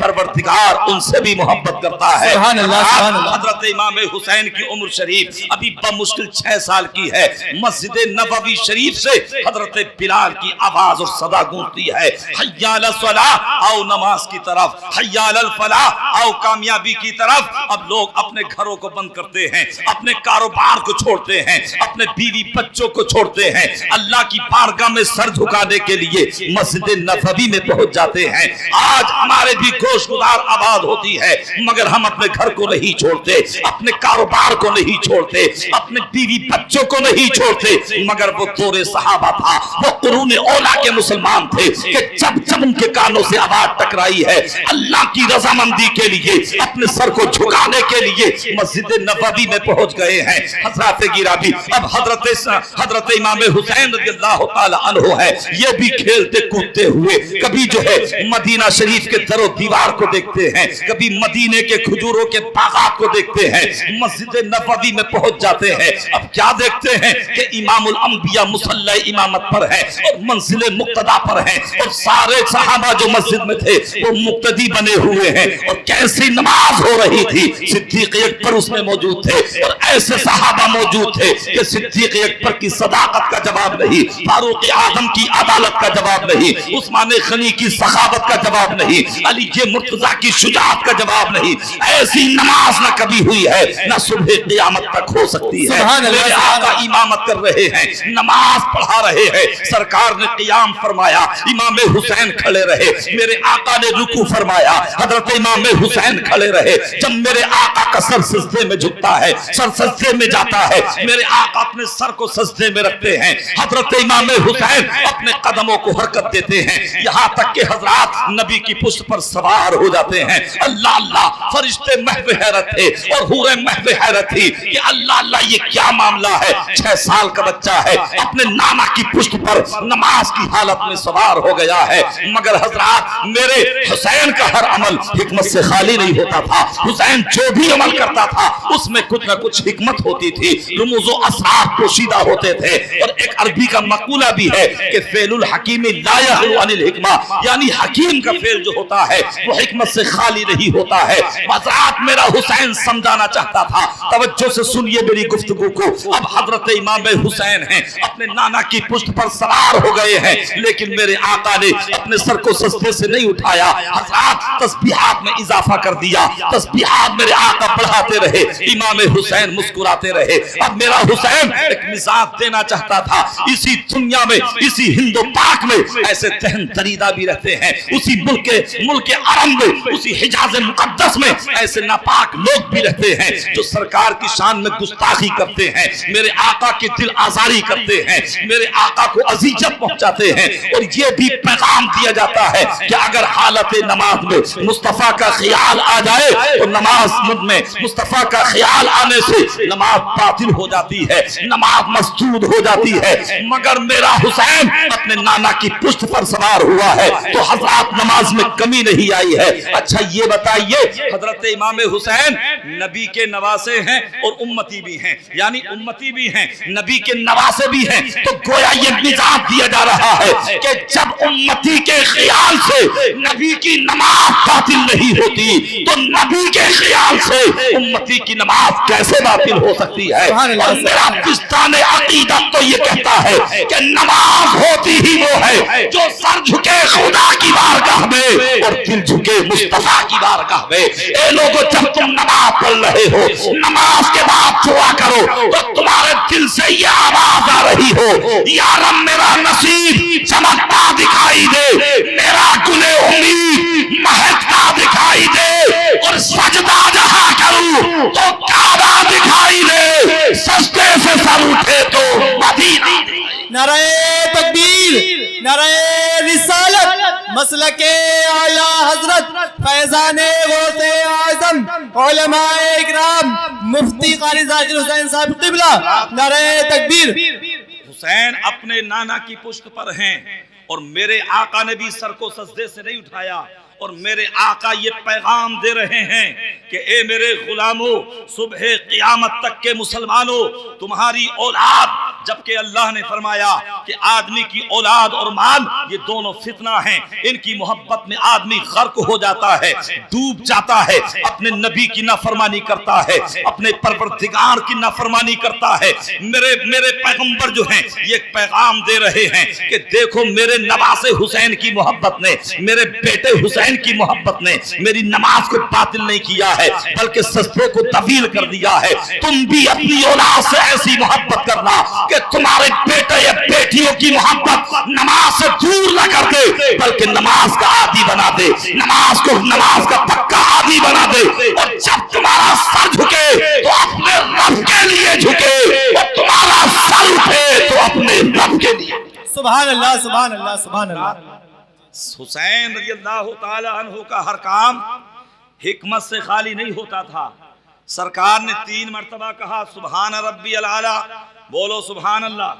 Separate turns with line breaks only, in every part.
پروردگار ان سے بھی محبت کرتا ہے۔
سبحان اللہ، سبحان اللہ۔
حضرت امام حسین کی عمر شریف ابھی بمشکل 6 سال کی ہے، مسجد نبوی شریف سے حضرت بلال کی آواز اور صدا گونجتی ہے، حی علی الصلاۃ، آؤ نماز کی طرف، حی علی الفلاح، آؤ کامیابی کی طرف۔ اب لوگ اپنے گھروں کو بند کرتے ہیں، اپنے کاروبار کو چھوڑتے ہیں، اپنے بیوی بچوں کو چھوڑتے ہیں، اللہ کی بارگاہ میں سر جھکانے کے لیے مسجد نبوی میں پہنچ جاتے ہیں۔ آج ہمارے بھی گوشت گزار آباد ہوتی ہے، مگر ہم اپنے گھر کو نہیں چھوڑتے، اپنے کاروبار کو نہیں چھوڑتے، اپنے بیوی بچوں کو نہیں چھوڑتے، مگر وہ دور صحابہ تھا، وہ قرون اولا کے مسلمان تھے کہ جب جب ان کے کانوں سے آواز ٹکرائی ہے اللہ کی رضامندی کے لیے، اپنے سر کو جھکانے کے لیے مسجد نبوی میں پہنچ گئے ہیں۔ حضرات گرامی، اب حضرت امام حسین رضی اللہ تعالی عنہ ہے، یہ بھی کھیلتے کودتے ہوئے کبھی جو ہے مدینہ شریف کے در و دیوار کو دیکھتے ہیں، کبھی مدینے کے کھجوروں کے باغات کو دیکھتے ہیں، مسجد نبوی میں پہنچ جاتے ہیں۔ اب کیا دیکھتے ہیں کہ امام الانبیاء مصلی امامت پر ہے اور منزل مقتدا پر ہے، اور سارے صحابہ جو مسجد میں تھے وہ مقتدی بنے ہوئے ہیں، اور کیسی نماز ہو رہی تھی، صدیق اکبر اس میں موجود تھے، اور ایسے صحابہ موجود تھے کہ صدیق اکبر کی صداقت کا جواب نہیں، فاروق اعظم کی عدالت کا جواب نہیں، عثمان غنی کی سخاوت کا جواب نہیں، علی مرتضیٰ کی شجاعت کا جواب نہیں۔ ایسی نماز نہ کبھی ہوئی ہے، نہ صبح قیامت تک ہو سکتی ہے۔ میرے آقا امامت کر رہے ہیں، نماز پڑھا رہے ہیں، سرکار نے قیام فرمایا، امام حسین کھڑے رہے، میرے آقا نے رکوع فرمایا، حضرت امام حسین کھڑے رہے۔ جب میرے آقا کا سر سجدے میں جھکتا ہے، سر سجدے میں جاتا ہے، میرے آقا اپنے سر کو سجدے میں رکھتے ہیں، حضرت امام حسین اپنے قدموں کو حرکت دیتے ہیں، یہاں تک کہ حضرات نبی کی پشت پر سوار ہو جاتے ہیں۔ اللہ اللہ، فرشتے محو حیرت تھے اور حوریں محو حیرت تھی کہ اللہ اللہ یہ کیا معاملہ ہے، 6 سال کا بچہ ہے، اپنے نانا کی پشت پر نماز کی حالت میں سوار ہو گیا ہے۔ مگر حضرات میرے حسین کا ہر عمل حکمت سے خالی نہیں ہوتا تھا، حسین جو بھی عمل کرتا تھا اس میں کچھ نہ کچھ حکمت ہوتی تھی، رموز و اسرار پوشیدہ ہوتے تھے۔ اور ایک عربی کا مقولہ بھی ہے کہ فعل الحکیم لا یخلو عن الحکمہ، یعنی حکیم کا فعل جو ہوتا ہے وہ حکمت سے خالی نہیں ہوتا ہے۔ حضرات میرا حسین سمجھانا چاہتا تھا، توجہ سے سنیے میری گفتگو کو۔ اب حضرت امام حسین ہیں، اپنے نانا کی پشت پر سوار ہو گئے ہیں، لیکن میرے آقا نے اپنے سر کو سجدے سے نہیں اٹھایا، حضرات تسبیحات میں اضافہ کر دیا، تسبیحات میرے آقا بڑھاتے رہے، امام حسین مسکراتے رہے۔ اب میرا حسین ایک مثال دینا چاہتا تھا، اسی دنیا میں، اسی ہند و پاک میں ایسے تہن تریدہ بھی رہتے ہیں، اسی ملک عرب میں، اسی حجاز مقدس میں ایسے ناپاک لوگ بھی رہتے ہیں جو سرکار کی شان میں گستاخی کرتے ہیں، میرے آقا کی دل آزاری کرتے ہیں، میرے آقا کو اذیت پہنچاتے ہیں۔ اور یہ بھی پیغام دیا جاتا ہے کہ اگر حالت نماز میں مصطفیٰ کا خیال آ جائے تو نماز میں مصطفیٰ کا خیال آنے سے نماز باطل ہو جاتی ہے، نماز مسدود ہو جاتی ہے۔ مگر میرا حسین اپنے نانا کی پشت پر سوار ہوا ہے تو حضرات نماز میں کمی نہیں آئی ہے۔ اچھا یہ بتائیے، حضرت امام حسین نبی کے نواسے ہیں اور امتی بھی ہیں، یعنی امتی بھی ہیں، نبی کے نواسے بھی ہیں، تو گویا یہ نظام دیا جا رہا ہے کہ جب امتی کے خیال سے نبی کی نماز باطل نہیں ہوتی تو نبی کے خیال سے امتی کی نماز کیسے باطل ہو سکتی ہے؟ اور میرا پستان عقیدت تو یہ کہتا ہے کہ نماز ہوتی ہی وہ ہے جو سر جھکے خدا کی بارگاہ میں اور دل جھکے مصطفیٰ کی بارگاہ میں۔ اے لوگوں، جب تم نماز پڑھ رہے ہو، نماز کے بعد دعا کرو تو تمہارے دل سے یہ آواز آ رہی ہو، یا رب میرا نصیب چمکتا دکھائی دے، میرا گلے امید مہکتا دکھائی دے، اور سجدہ جہاں کروں تو کعبہ دکھائی دے، سجدے سے سر اٹھے تو مدینہ۔
نعرہ تکبیر، نعرہ رسالت، مسلک اعلی حضرت فیضان غوث اعظم علماء اکرام مفتی قاری ذاکر حسین صاحب قبلہ، نعرہ تکبیر۔
حسین اپنے نانا کی پشت پر ہیں اور میرے آقا نے بھی سر کو سجدے سے نہیں اٹھایا، اور میرے آقا یہ پیغام دے رہے ہیں کہ اے میرے غلاموں، صبح قیامت تک کے مسلمانوں، تمہاری اولاد جبکہ اللہ نے فرمایا کہ آدمی کی اولاد اور مال یہ دونوں فتنہ ہیں، ان کی محبت میں آدمی غرق ہو جاتا ہے، ڈوب جاتا ہے، اپنے نبی کی نافرمانی کرتا ہے، اپنے پروردگار کی نافرمانی کرتا ہے۔ میرے پیغمبر جو ہیں یہ پیغام دے رہے ہیں کہ دیکھو میرے نواسے حسین کی محبت نے، میرے بیٹے حسین کی محبت نے میری نماز کو باطل نہیں کیا ہے بلکہ سجدے کو طویل کر دیا ہے۔ تم بھی اپنی اولاد سے ایسی محبت کرنا کہ تمہارے بیٹے یا بیٹیوں کی محبت نماز سے دور نہ کر دے بلکہ نماز کا عادی بنا دے، نماز کا پکا عادی بنا دے، اور جب تمہارا سر جھکے تو اپنے رب کے لیے جھکے، اور تمہارا سر اٹھے تو اپنے رب کے لیے۔
سبحان اللہ سبحان اللہ سبحان اللہ۔
حسین رضی اللہ تعالی عنہ کا ہر کام حکمت سے خالی نہیں ہوتا تھا۔ سرکار نے 3 مرتبہ کہا سبحان ربی العالی، بولو سبحان اللہ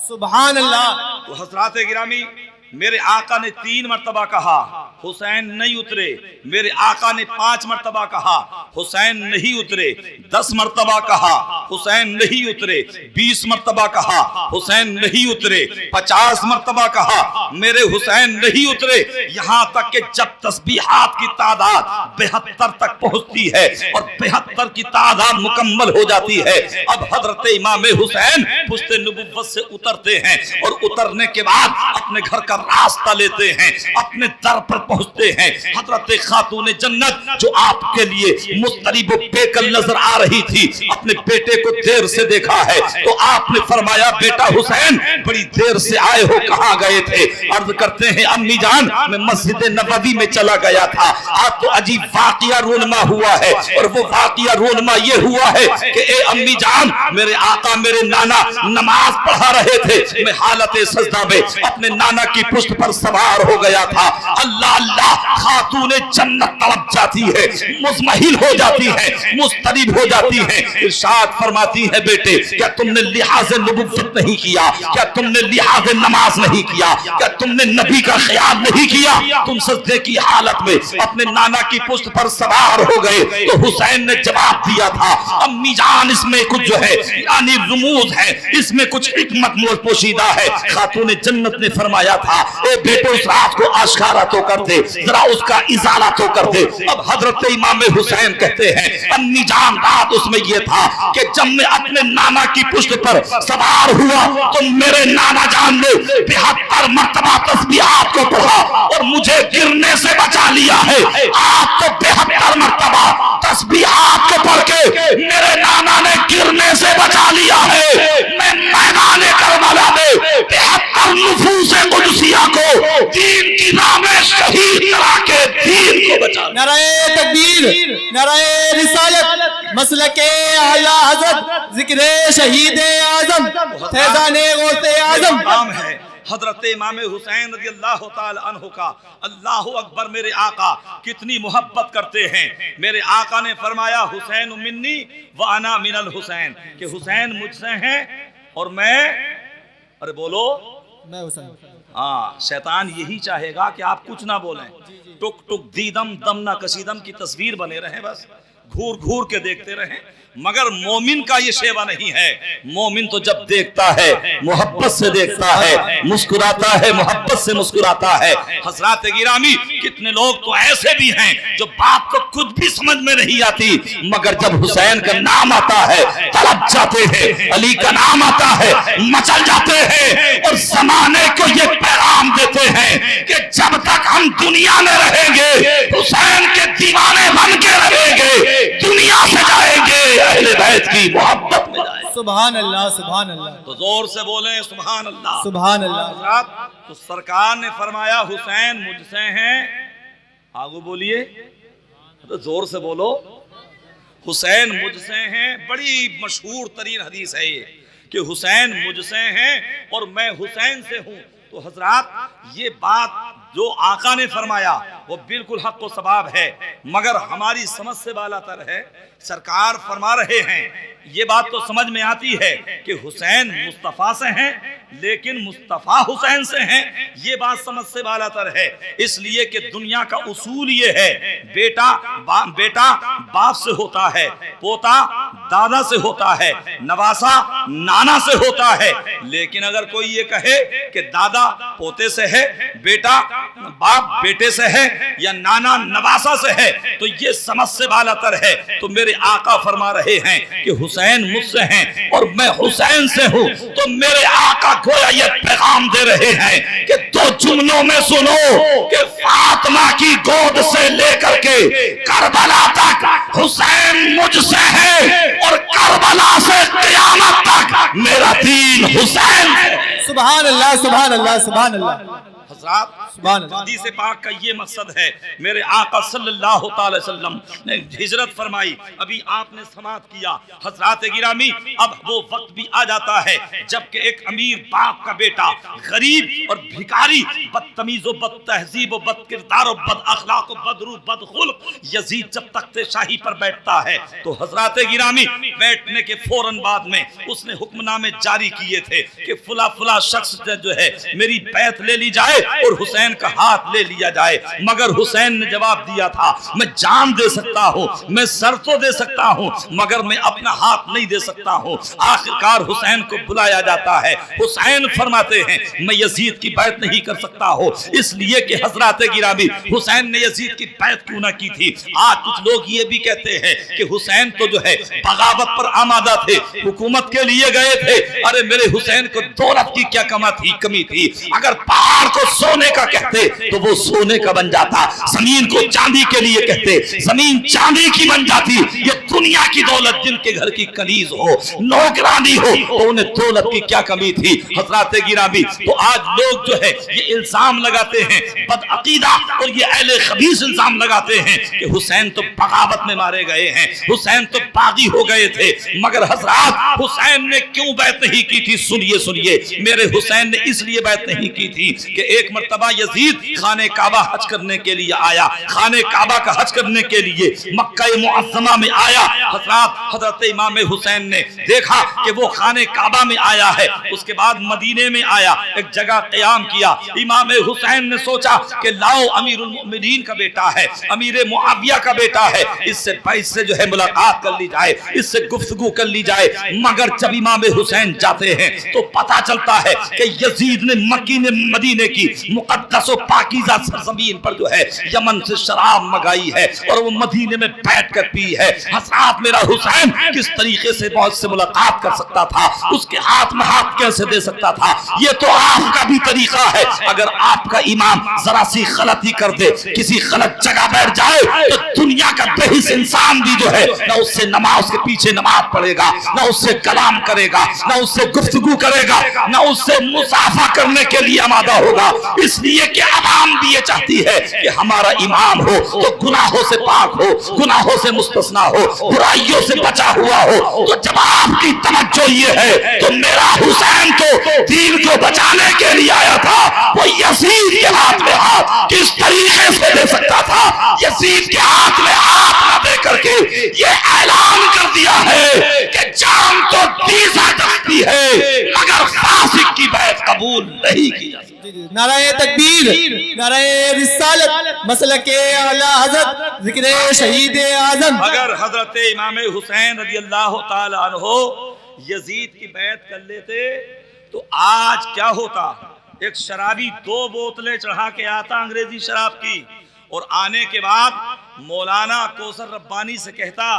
سبحان اللہ۔
تو حضرات گرامی میرے آقا نے 3 مرتبہ کہا حسین نہیں اترے، میرے آقا نے 5 مرتبہ کہا حسین نہیں اترے، 10 مرتبہ کہا حسین نہیں اترے، 20 مرتبہ کہا حسین نہیں اترے، 50 مرتبہ کہا میرے حسین نہیں اترے، یہاں تک کہ جب تسبیحات کی تعداد 72 تک پہنچتی ہے اور 72 کی تعداد مکمل ہو جاتی ہے، اب حضرت امام حسین پشت نبوت سے اترتے ہیں اور اترنے کے بعد اپنے گھر کا راستہ لیتے ہیں، اپنے در پر پہنچتے ہیں۔ حضرت خاتون جنت جو آپ کے لیے مضطرب و بےکل نظر آ رہی تھی، اپنے بیٹے کو دیر سے دیکھا ہے تو آپ نے فرمایا بیٹا حسین بڑی دیر سے آئے ہو، کہاں گئے تھے؟ عرض کرتے ہیں امی جان میں مسجد نبوی میں چلا گیا تھا۔ آج تو عجیب واقعہ رونما ہوا ہے، اور وہ واقعہ رونما یہ ہوا ہے کہ اے امی جان میرے آقا میرے نانا نماز پڑھا رہے تھے، میں حالت سجدہ میں اپنے نانا کی پشت پر سوار ہو گیا تھا۔ اللہ اللہ خاتون جنت تڑپ جاتی ہے، مزمحل ہو جاتی ہے، مضطرب ہو جاتی ہے، ارشاد فرماتی ہے بیٹے کیا تم نے لحاظ نبوت نہیں کیا؟ کیا تم نے لحاظ نماز نہیں کیا؟ کیا تم نے نبی کا خیال نہیں کیا؟ تم سجدے کی حالت میں اپنے نانا کی پشت پر سوار ہو گئے۔ تو حسین نے جواب دیا تھا امی جان اس میں کچھ جو ہے یعنی رموز ہے، اس میں کچھ حکمت پوشیدہ ہے۔ خاتون جنت نے فرمایا تھا اے بیٹے اس رات کو آشکارا تو کر دے، ذرا اس کا ازالہ تو کر دے۔ اب حضرت امام حسین کہتے ہیں امی جان رات اس میں یہ تھا کہ جب میں اپنے نانا کی پشت پر سوار ہوا تو میرے نانا جان نے 72 مرتبہ تسبیحات کو پڑھا اور مجھے گرنے سے بچا لیا ہے۔ آپ تو 72 مرتبہ تسبیحات کو پڑھ کے میرے نانا نے گرنے سے بچا لیا ہے۔ میں میدان کربلا میں 72 نفوس قدسیہ کو دین کی راہ میں شہید کرا کے دین کو بچا۔
نعرہ تکبیر، نعرہ رسالت، مسلک اعلی حضرت، ذکر شہید اعظم، فیضان غوث اعظم۔
نام ہے حضرت امام حسین رضی اللہ تعالی عنہ کا۔ اللہ اکبر، میرے آقا کتنی محبت کرتے ہیں۔ میرے آقا نے فرمایا حسین منی وانا من الحسین، کہ حسین مجھ سے ہیں اور میں، ارے بولو
میں حسین۔
ہاں شیطان یہی چاہے گا کہ آپ کچھ نہ بولیں، ٹک ٹک دیدم دم نہ کشیدم کی تصویر بنے رہیں، بس گھور گھور کے دیکھتے رہیں۔ مگر مومن کا یہ شیوا نہیں ہے۔ مومن تو جب دیکھتا ہے محبت سے دیکھتا ہے، مسکراتا ہے محبت سے مسکراتا ہے۔ حضرات گرامی کتنے لوگ تو ایسے بھی ہیں جو بات تو خود بھی سمجھ میں نہیں آتی، مگر جب حسین کا نام آتا ہے تڑپ جاتے ہیں، علی کا نام آتا ہے مچل جاتے ہیں، اور زمانے کو یہ پیغام دیتے ہیں کہ جب تک ہم دنیا میں رہیں گے حسین کے دیوانے بن کے رہیں گے، دنیا سے جائیں گے اہل بیت کی محبت میں جائیں۔
سبحان اللہ سبحان اللہ،
تو زور سے بولیں سبحان اللہ
سبحان اللہ۔
تو سرکار نے فرمایا حسین مجھ سے ہیں، آگو بولیے تو زور سے بولو، حسین مجھ سے ہیں۔ بڑی مشہور ترین حدیث ہے یہ کہ حسین مجھ سے ہیں اور میں حسین سے ہوں۔ تو حضرات یہ بات جو آقا نے فرمایا وہ بالکل حق و ثواب ہے، مگر ہماری سمجھ سے بالا تر ہے۔ سرکار فرما رہے ہیں یہ بات تو سمجھ میں آتی ہے کہ حسین مصطفیٰ سے ہیں لیکن مصطفیٰ حسین سے ہیں، یہ بات سمجھ سے بالا تر ہے۔ اس لیے کہ دنیا کا اصول یہ ہے، بیٹا باپ سے ہوتا ہے، پوتا دادا سے ہوتا ہے، نواسا نانا سے ہوتا ہے۔ لیکن اگر کوئی یہ کہے کہ دادا پوتے سے ہے، بیٹا باپ بیٹے سے ہے، یا نانا نواسا سے ہے، تو یہ سمجھ سے بالا تر ہے۔ تو میرے آقا فرما رہے ہیں کہ حسین مجھ سے ہیں اور میں حسین سے ہوں، تو میرے آقا گویا یہ پیغام دے رہے ہیں کہ دو جملوں میں سنو کہ فاطمہ کی گود سے لے کر کے کربلا تک حسین مجھ سے ہے، اور کربلا سے قیامت تک میرا دین حسین ہے۔
سبحان اللہ سبحان اللہ سبحان اللہ۔
حضرات
سبحان اللہ۔
حدیث پاک کا یہ مقصد ہے، میرے آقا صلی اللہ تعالی وسلم نے ہجرت فرمائی، ابھی آپ نے سماعت کیا حضرات گرامی، اب وہ وقت بھی آ جاتا ہے جبکہ ایک امیر باپ کا بیٹا غریب اور بھکاری، بدتمیز و بد تہذیب و بد کردار و بد اخلاق و بد روح بد خلق یزید جب تخت شاہی پر بیٹھتا ہے تو حضرات گرامی بیٹھنے کے فوراً بعد میں اس نے حکم نامے جاری کیے تھے کہ فلا فلا شخص جو ہے میری بیعت لے لی جائے اور حسین کا ہاتھ لے لیا جائے، مگر حسین نے جواب دیا تھا میں جان دے سکتا ہوں، میں سر تو دے سکتا ہوں، مگر میں اپنا ہاتھ نہیں دے سکتا ہوں۔ آخرکار حسین کو بلایا جاتا ہے، حسین فرماتے ہیں میں یزید کی بیعت نہیں کر سکتا ہوں، اس لیے کہ حضرات گرامی حسین نے یزید کی بیعت کیوں نہ کی تھی۔ آج کچھ لوگ یہ بھی کہتے ہیں کہ حسین تو جو ہے بغاوت پر آمادہ تھے، حکومت کے لیے گئے تھے، ارے میرے حسین کو دولت کی کیا کمی تھی، اگر پہاڑ کو سونے کا کہتے تو وہ سونے کا بن جاتا، زمین کو چاندی کے لیے کہتے زمین چاندی کی بن جاتی۔ یہ دنیا کی دولت جن کے گھر کی کنیز ہو، نوکرانی ہو، تو انہیں دولت کی کیا کمی تھی حضرات گرامی۔ تو آج لوگ جو ہے یہ الزام لگاتے ہیں بد عقیدہ اور یہ اہل خبیث الزام لگاتے ہیں کہ حسین تو بغاوت میں مارے گئے ہیں، حسین تو باغی ہو گئے تھے، مگر حضرات حسین نے کیوں بیعت نہیں کی تھی؟ سنیے میرے حسین نے اس لیے بیعت نہیں کی تھی کہ ایک مرتبہ یزید خانہ کعبہ حج کرنے کے لیے آیا، خانہ کعبہ کا حج کرنے کے لیے مکہ معظمہ میں آیا۔ حضرت امام حسین نے دیکھا کہ وہ خانہ کعبہ میں آیا ہے، اس کے بعد مدینے میں آیا، ایک جگہ قیام کیا۔ امام حسین نے سوچا کہ لاؤ امیر المؤمنین کا بیٹا ہے، امیر معاویہ کا بیٹا ہے، اس سے جو ہے ملاقات کر لی جائے، اس سے گفتگو کر لی جائے۔ مگر جب امام حسین جاتے ہیں تو پتا چلتا ہے کہ یزید نے مدینے کی مقدس و پاکیزہ سرزمین پر جو ہے یمن سے شراب منگائی ہے اور وہ مدینے میں بیٹھ کر پی ہے۔ حضرات میرا حسین کس طریقے سے بہت سے ملاقات کر سکتا تھا، اس کے ہاتھ میں ہاتھ کیسے دے سکتا تھا؟ یہ تو آپ کا بھی طریقہ ہے، اگر آپ کا امام ذرا سی غلطی کر دے، کسی غلط جگہ بیٹھ جائے تو دنیا کا بہس انسان بھی جو ہے نہ اس سے نماز کے پیچھے نماز پڑھے گا، نہ اس سے کلام کرے گا، نہ اس سے گفتگو کرے گا، نہ اس سے مصافحہ کرنے کے لیے آمادہ ہوگا۔ اس لیے کہ عوام بھی یہ چاہتی ہے کہ ہمارا امام ہو تو گناہوں سے پاک ہو، گناہوں سے مستثنا ہو، برائیوں سے بچا ہوا ہو۔ تو جب آپ کی توجہ یہ ہے تو میرا حسین تو دین کو بچانے کے لیے آیا تھا، وہ یزید کے ہاتھ میں ہاتھ کس طریقے سے دے سکتا تھا؟ یزید کے ہاتھ میں ہاتھ نہ دے کر کے یہ اعلان کر دیا ہے کہ جان تو دی جا سکتی ہے مگر فاسق کی بیعت قبول نہیں کی جا سکتی۔
نعرہ تکبیر، نعرہ رسالت، مسلک اعلی حضرت، ذکر شہید اعظم۔
اگر حضرت امام حسین رضی اللہ تعالی عنہ یزید کی بیعت کر لیتے تو آج کیا ہوتا؟ ایک شرابی 2 بوتلیں چڑھا کے آتا انگریزی شراب کی، اور آنے کے بعد مولانا کوثر ربانی سے کہتا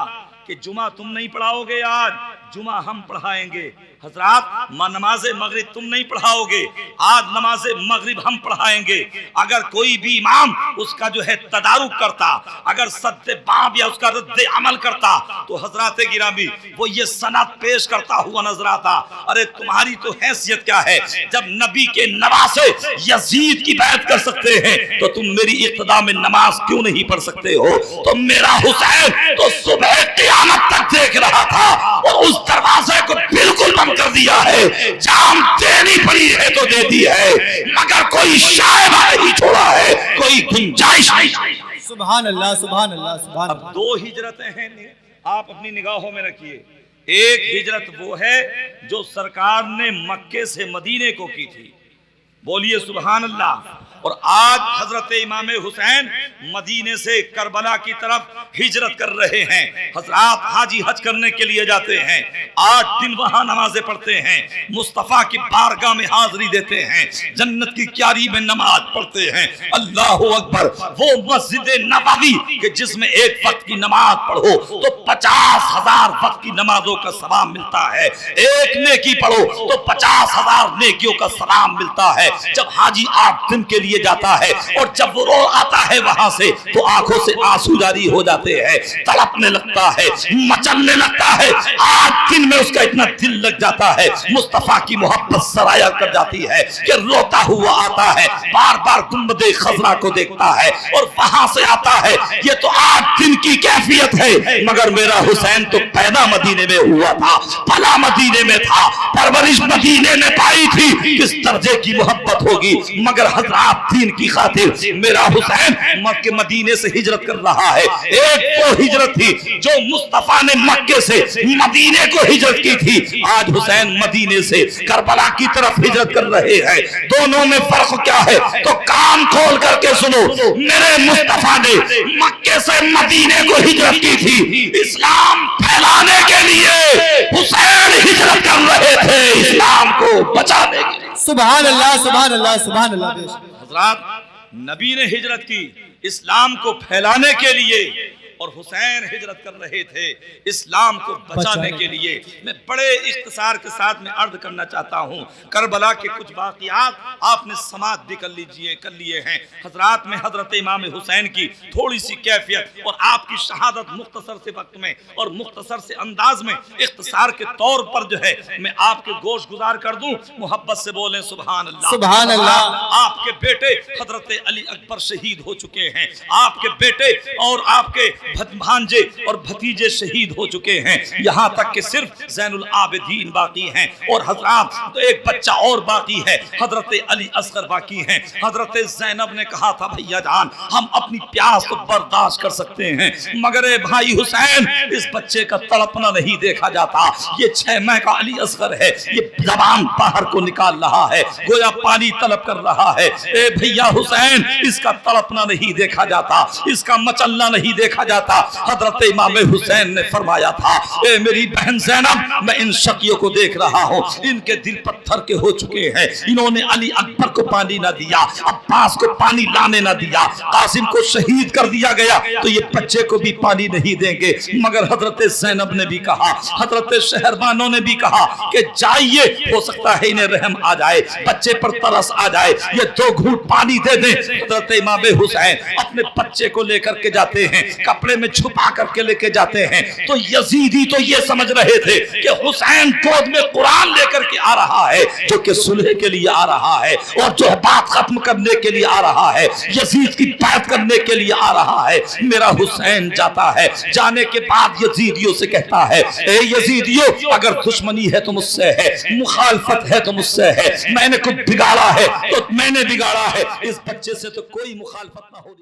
کہ جمعہ تم نہیں پڑھاؤ گے، آج جمعہ ہم پڑھائیں گے۔ حضرات نماز مغرب تم نہیں پڑھاؤ گے، آج نماز مغرب ہم پڑھائیں گے۔ اگر کوئی بھی امام اس کا جو ہے تدارک کرتا، اگر صد باب یا اس کا رد عمل کرتا تو حضرات گرامی وہ یہ سند پیش کرتا ہوا نظر آتا، ارے تمہاری تو حیثیت کیا ہے؟ جب نبی کے نواسے یزید کی بیعت کر سکتے ہیں تو تم میری اقتداء میں نماز کیوں نہیں پڑھ سکتے ہو؟ تو میرا حسین تو صبح قیامت تک دیکھ رہا تھا اور اس دروازے کو بالکل بند کر دیا ہے۔ جان دینی پڑی ہے تو دے دی ہے، مگر کوئی شائبہ نہیں چھوڑا ہے، کوئی گنجائش نہیں۔
سبحان اللہ سبحان اللہ سبحان اللہ۔
اب 2 ہجرتیں ہیں، آپ اپنی نگاہوں میں رکھیے۔ ایک ہجرت وہ ہے جو سرکار نے مکے سے مدینے کو کی تھی، بولیے سبحان اللہ۔ اور آج حضرت امام حسین مدینے سے کربلا کی طرف ہجرت کر رہے ہیں۔ حضرات حاجی حج کرنے کے لیے جاتے ہیں، 8 دن وہاں نمازیں پڑھتے ہیں، مصطفیٰ کی بارگاہ میں حاضری دیتے ہیں، جنت کی کیاری میں نماز پڑھتے ہیں۔ اللہ اکبر، وہ مسجد نبوی کہ جس میں ایک وقت کی نماز پڑھو تو 50,000 وقت کی نمازوں کا ثواب ملتا ہے، ایک نیکی پڑھو تو 50,000 نیکیوں کا ثواب ملتا ہے۔ جب حاجی 8 دن کے لیے جاتا ہے اور جب وہ رو آتا ہے وہاں سے تو آنکھوں سے آنسو جاری ہو جاتے ہیں، تڑپنے لگتا ہے، مچلنے لگتا ہے۔ 8 دن میں اس کا اتنا دل لگ جاتا ہے، مصطفیٰ کی محبت سرایہ کر جاتی ہے کہ روتا ہوا آتا ہے، بار بار گنبد خضرا کو دیکھتا ہے اور وہاں سے آتا ہے۔ یہ تو 8 دن کی کیفیت ہے، مگر میرا حسین تو پیدا مدینے میں ہوا تھا، پلا مدینے میں تھا، پرورش مدینے میں پائی تھی، کس درجے کی محبت ہوگی۔ مگر حضرات دین کی خاطر میرا حسین مکہ مدینے سے ہجرت کر رہا ہے۔ ایک وہ ہجرت تھی جو مصطفیٰ نے مکے سے مدینے کو ہجرت کی تھی، آج حسین مدینے سے کربلا کی طرف ہجرت کر رہے ہیں۔ دونوں میں فرق کیا ہے تو کان کھول کر کے سنو، میرے مصطفیٰ نے مکے سے مدینے کو ہجرت کی تھی اسلام پھیلانے کے لیے، حسین ہجرت کر رہے تھے اسلام کو بچانے کے لیے۔
سبحان اللہ سبحان اللہ سبحان اللہ۔
حضرات نبی نے ہجرت کی اسلام کو پھیلانے کے لیے اور حسین ہجرت کر رہے تھے اسلام کو بچانے کے لیے۔ میں بڑے اختصار کے ساتھ میں عرض کرنا چاہتا ہوں، کربلا کے کچھ واقعات آپ نے سماعت بھی کر لیے ہیں۔ حضرات میں حضرت امام حسین کی تھوڑی سی کیفیت اور آپ کی شہادت مختصر سے وقت میں اور مختصر سے انداز میں اختصار کے طور پر جو ہے میں آپ کے گوش گزار کر دوں، محبت سے بولیں سبحان اللہ۔
سبحان اللہ۔
آپ کے بیٹے حضرت علی اکبر شہید ہو چکے ہیں، آپ کے بیٹے اور آپ کے بھانجے اور بھتیجے شہید ہو چکے ہیں، یہاں تک کہ صرف زین العابدین باقی ہیں، اور حضرات تو ایک بچہ اور باقی ہے، حضرت علی اصغر باقی ہیں۔ حضرت زینب نے کہا تھا بھیا جان ہم اپنی پیاس کو برداشت کر سکتے ہیں، مگر اے بھائی حسین اس بچے کا تڑپنا نہیں دیکھا جاتا، یہ 6 ماہ کا علی اصغر ہے، یہ زبان باہر کو نکال رہا ہے، گویا پانی طلب کر رہا ہے۔ اے بھیا حسین اس کا تڑپنا نہیں دیکھا جاتا، اس کا مچلنا نہیں دیکھا جاتا۔ حضرت امام حسین نے فرمایا تھا اے میری بہن زینب میں ان شقیوں کو دیکھ رہا ہوں، ان کے دل پتھر کے ہو چکے ہیں، انہوں نے علی اکبر کو پانی نہ دیا، عباس کو پانی لانے نہ دیا، قاسم کو شہید کر دیا گیا تو یہ بچے کو بھی پانی نہیں دیں گے۔ مگر حضرت زینب نے بھی کہا، حضرت شہربانوں نے بھی کہا کہ جائیے، ہو سکتا ہے انہیں رحم آ جائے، بچے پر ترس آ جائے، یہ 2 گھونٹ پانی دے دیں۔ حضرت امام حسین اپنے بچے کو لے کر کے جاتے ہیں، کپڑے میں چھپا کر کے لے کے جاتے ہیں، تو یزیدی تو یہ سمجھ رہے تھے کہ حسین گود میں قرآن لے کر کے آ رہا ہے جو کہ صلح کے لیے آ رہا ہے اور جو بات ختم کرنے کے لیے آ رہا ہے، یزید کی بیعت کرنے کے لیے آ رہا ہے۔ میرا حسین جاتا ہے، جانے کے بعد یزیدیوں سے کہتا ہے اے یزیدیوں اگر دشمنی ہے تو مجھ سے ہے، مخالفت ہے تو مجھ سے ہے، میں نے کچھ بگاڑا ہے تو میں نے بگاڑا ہے، اس بچے سے تو کوئی مخالفت نہ ہو۔